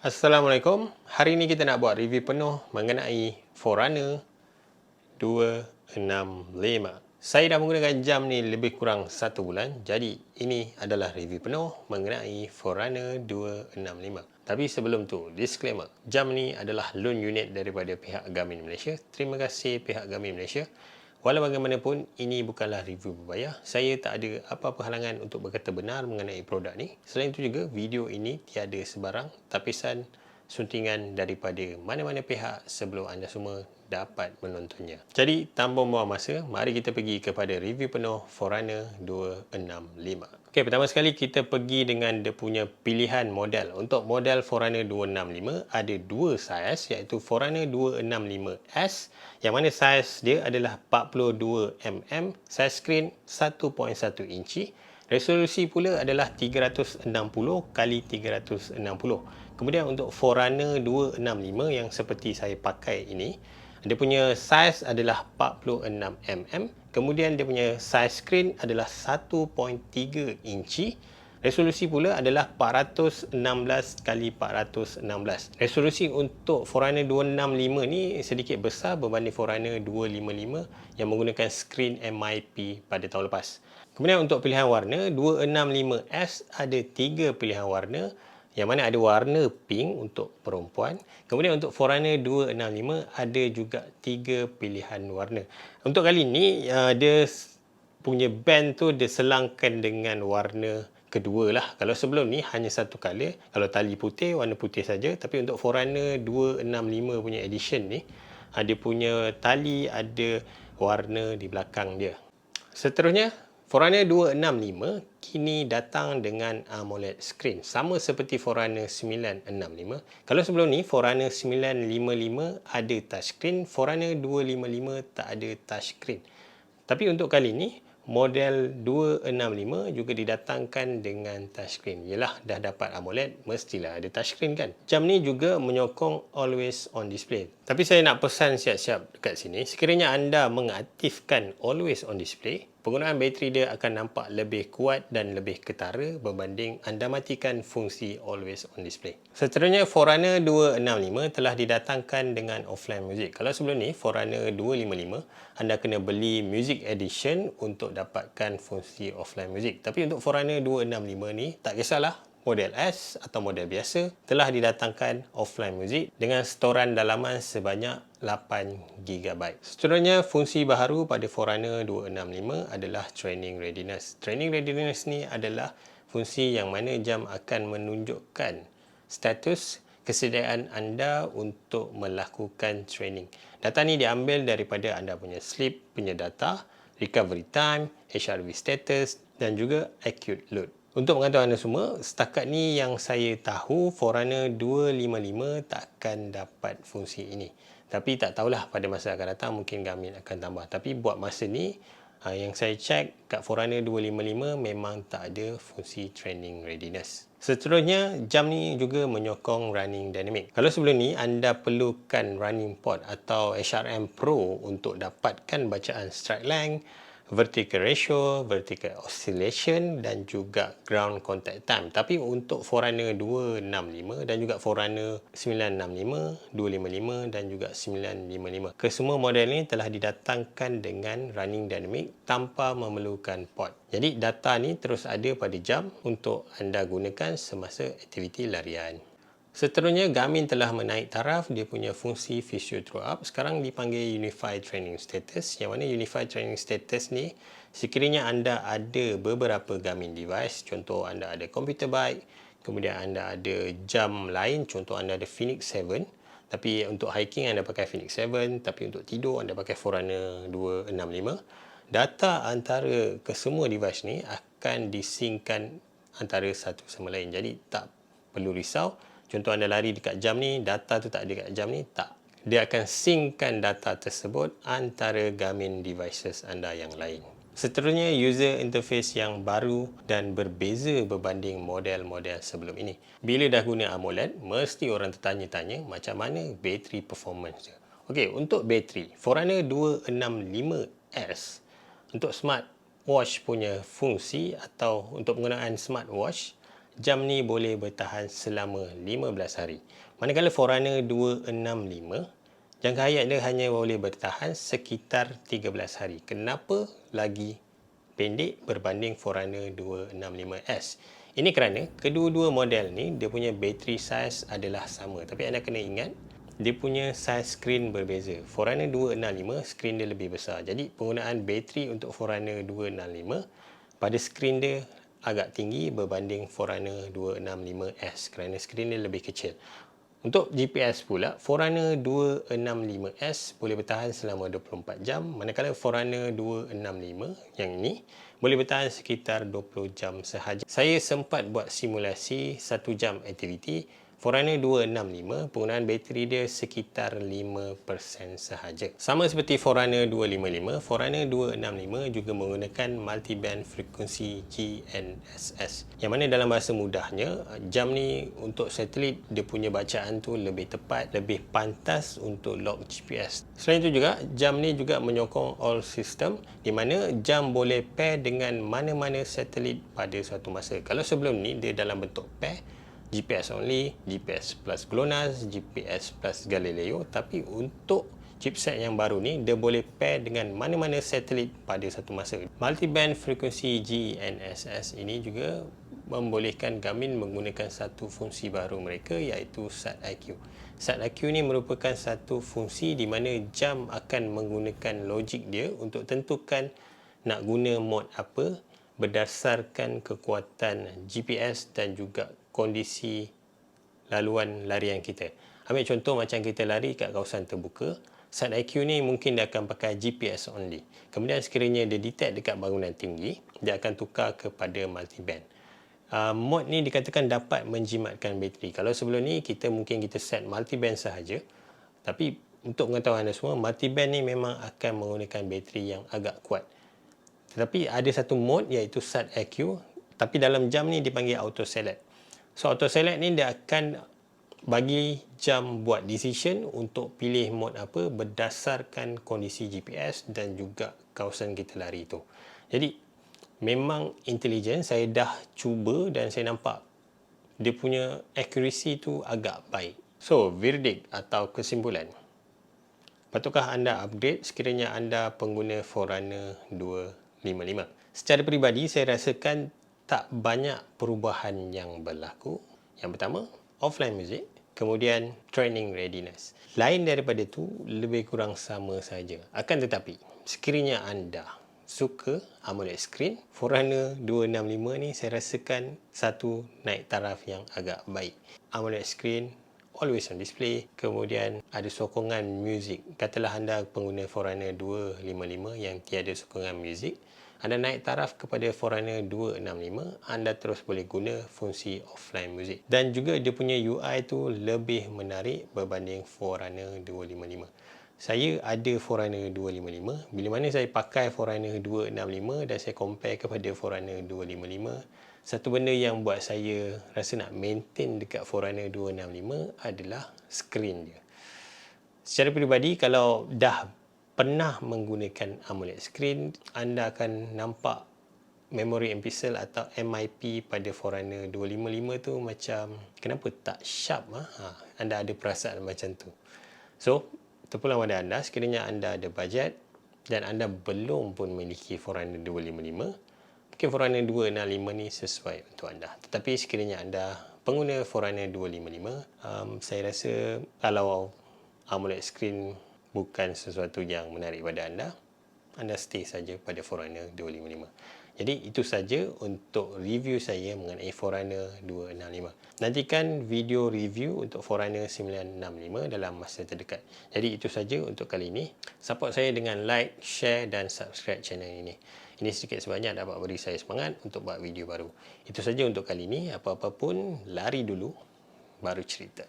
Assalamualaikum. Hari ini kita nak buat review penuh mengenai Forerunner 265. Saya dah menggunakan jam ni lebih kurang 1 bulan. Jadi ini adalah review penuh mengenai Forerunner 265. Tapi sebelum tu, disclaimer. Jam ni adalah loan unit daripada pihak Garmin Malaysia. Terima kasih pihak Garmin Malaysia. Walau bagaimanapun, ini bukanlah review berbayar. Saya tak ada apa-apa halangan untuk berkata benar mengenai produk ni. Selain itu juga, video ini tiada sebarang tapisan suntingan daripada mana-mana pihak sebelum anda semua dapat menontonnya. Jadi, tanpa membuang masa, mari kita pergi kepada review penuh Forerunner 265. Okey, pertama sekali kita pergi dengan dia punya pilihan model. Untuk model Forerunner 265 ada dua saiz, iaitu Forerunner 265S yang mana saiz dia adalah 42mm, saiz skrin 1.1 inci. Resolusi pula adalah 360 x 360. Kemudian untuk Forerunner 265 yang seperti saya pakai ini, dia punya saiz adalah 46mm. Kemudian dia punya saiz skrin adalah 1.3 inci. Resolusi pula adalah 416 x 416. Resolusi untuk Forerunner 265 ni sedikit besar berbanding Forerunner 255 yang menggunakan skrin MIP pada tahun lepas. Kemudian untuk pilihan warna, 265S ada 3 pilihan warna, yang mana ada warna pink untuk perempuan. Kemudian untuk Forerunner 265 ada juga 3 pilihan warna. Untuk kali ni dia punya band tu dia selangkan dengan warna kedua lah. Kalau sebelum ni hanya satu color, kalau tali putih, warna putih saja. Tapi untuk Forerunner 265 punya edition ni, dia punya tali ada warna di belakang dia. Seterusnya, Forerunner 265 kini datang dengan AMOLED screen, sama seperti Forerunner 965. Kalau sebelum ni Forerunner 955 ada touchscreen, Forerunner 255 tak ada touchscreen. Tapi untuk kali ni, model 265 juga didatangkan dengan touchscreen. Yelah, dah dapat AMOLED, mestilah ada touchscreen kan. Jam ni juga menyokong always on display. Tapi saya nak pesan siap-siap dekat sini, sekiranya anda mengaktifkan always on display, penggunaan bateri dia akan nampak lebih kuat dan lebih ketara berbanding anda matikan fungsi always on display. Seterusnya, Forerunner 265 telah didatangkan dengan offline music. Kalau sebelum ni, Forerunner 255, anda kena beli Music Edition untuk dapatkan fungsi offline music. Tapi untuk Forerunner 265 ni, tak kisahlah, model S atau model biasa telah didatangkan offline music dengan storan dalaman sebanyak 8GB. Seterusnya, fungsi baharu pada Forerunner 265 adalah Training Readiness. Training Readiness ni adalah fungsi yang mana jam akan menunjukkan status kesediaan anda untuk melakukan training. Data ni diambil daripada anda punya sleep punya data, recovery time, HRV status dan juga acute load. Untuk mengatur anda semua, setakat ni yang saya tahu Forerunner 255 takkan dapat fungsi ini. Tapi tak tahulah pada masa akan datang mungkin Garmin akan tambah. Tapi buat masa ni, yang saya cek kat Forerunner 255 memang tak ada fungsi training readiness. Seterusnya, jam ni juga menyokong running dynamic. Kalau sebelum ni anda perlukan running pod atau HRM Pro untuk dapatkan bacaan stride length, vertical ratio, vertical oscillation dan juga ground contact time. Tapi untuk Forerunner 265 dan juga Forerunner 965, 255 dan juga 955, kesemua model ini telah didatangkan dengan running dynamic tanpa memerlukan pod. Jadi data ni terus ada pada jam untuk anda gunakan semasa aktiviti larian. Seterusnya, Garmin telah menaik taraf dia punya fungsi Physio Throw Up. Sekarang dipanggil Unified Training Status. Yang mana Unified Training Status ni, sekiranya anda ada beberapa Garmin device, contoh anda ada computer bike, kemudian anda ada jam lain, contoh anda ada Phoenix 7, tapi untuk hiking anda pakai Phoenix 7, tapi untuk tidur anda pakai Forerunner 265, data antara kesemua device ni akan disingkan antara satu sama lain. Jadi tak perlu risau. Contoh anda lari dekat jam ni, data tu tak ada dekat jam ni, tak. Dia akan synckan data tersebut antara Garmin devices anda yang lain. Seterusnya, user interface yang baru dan berbeza berbanding model-model sebelum ini. Bila dah guna AMOLED, mesti orang tertanya-tanya macam mana bateri performance dia. Okey, untuk bateri, Forerunner 265S untuk smartwatch punya fungsi atau untuk penggunaan smartwatch, jam ni boleh bertahan selama 15 hari. Manakala Forerunner 265, jangka hayat dia hanya boleh bertahan sekitar 13 hari. Kenapa lagi pendek berbanding Forerunner 265S? Ini kerana kedua-dua model ni dia punya battery size adalah sama. Tapi anda kena ingat, dia punya size skrin berbeza. Forerunner 265 skrin dia lebih besar. Jadi penggunaan bateri untuk Forerunner 265 pada skrin dia agak tinggi berbanding Forerunner 265S kerana skrin dia lebih kecil. Untuk GPS pula, Forerunner 265S boleh bertahan selama 24 jam, manakala Forerunner 265 yang ni boleh bertahan sekitar 20 jam sahaja. Saya sempat buat simulasi 1 jam aktiviti. Forerunner 265, penggunaan bateri dia sekitar 5% sahaja. Sama seperti Forerunner 255, Forerunner 265 juga menggunakan multiband frekuensi GNSS. Yang mana dalam bahasa mudahnya, jam ni untuk satelit dia punya bacaan tu lebih tepat, lebih pantas untuk log GPS. Selain itu juga, jam ni juga menyokong all system di mana jam boleh pair dengan mana-mana satelit pada suatu masa. Kalau sebelum ni dia dalam bentuk pair, GPS only, GPS plus GLONASS, GPS plus Galileo, tapi untuk chipset yang baru ni dia boleh pair dengan mana-mana satelit pada satu masa. Multiband frekuensi GNSS ini juga membolehkan Garmin menggunakan satu fungsi baru mereka iaitu SAT-IQ. SAT-IQ ni merupakan satu fungsi di mana jam akan menggunakan logik dia untuk tentukan nak guna mod apa berdasarkan kekuatan GPS dan juga kondisi laluan larian kita. Ambil contoh macam kita lari kat kawasan terbuka, SAT-IQ ni mungkin dia akan pakai GPS only. Kemudian sekiranya dia detect dekat bangunan tinggi, dia akan tukar kepada multiband. Mod ni dikatakan dapat menjimatkan bateri. Kalau sebelum ni kita set multiband sahaja, tapi untuk pengetahuan anda semua, multiband ni memang akan menggunakan bateri yang agak kuat. Tetapi ada satu mod iaitu SAT-IQ, tapi dalam jam ni dipanggil auto select. So auto select ni dia akan bagi jam buat decision untuk pilih mod apa berdasarkan kondisi GPS dan juga kawasan kita lari tu. Jadi memang intelligent. Saya dah cuba dan saya nampak dia punya accuracy tu agak baik. So verdict atau kesimpulan, patutkah anda upgrade sekiranya anda pengguna Forerunner 255? Secara peribadi saya rasakan tak banyak perubahan yang berlaku. Yang pertama, offline music, kemudian training readiness. Lain daripada itu, lebih kurang sama saja. Akan tetapi, sekiranya anda suka AMOLED screen, Forerunner 265 ni saya rasakan satu naik taraf yang agak baik. AMOLED screen, always on display, kemudian ada sokongan muzik. Katalah anda pengguna Forerunner 255 yang tiada sokongan muzik, anda naik taraf kepada Forerunner 265, anda terus boleh guna fungsi offline music. Dan juga dia punya UI tu lebih menarik berbanding Forerunner 255. Saya ada Forerunner 255. Bila mana saya pakai Forerunner 265 dan saya compare kepada Forerunner 255, satu benda yang buat saya rasa nak maintain dekat Forerunner 265 adalah skrin dia. Secara peribadi, kalau dah pernah menggunakan AMOLED screen, anda akan nampak memori M-Pixel atau MIP pada Forerunner 255 tu macam kenapa tak sharp. Anda ada perasaan macam tu. So, terpulang pada anda, sekiranya anda ada bajet dan anda belum pun memiliki Forerunner 255, mungkin Forerunner 265 ni sesuai untuk anda. Tetapi sekiranya anda pengguna Forerunner 255, saya rasa kalau AMOLED screen bukan sesuatu yang menarik pada anda stay saja pada Forerunner 255. Jadi itu saja untuk review saya mengenai Forerunner 265. Nantikan video review untuk Forerunner 965 dalam masa terdekat. Jadi itu saja untuk kali ini. Support saya dengan like, share dan subscribe channel ini. Ini sedikit sebanyak dapat beri saya semangat untuk buat video baru. Itu saja untuk kali ini. Apa-apa pun, lari dulu, baru cerita.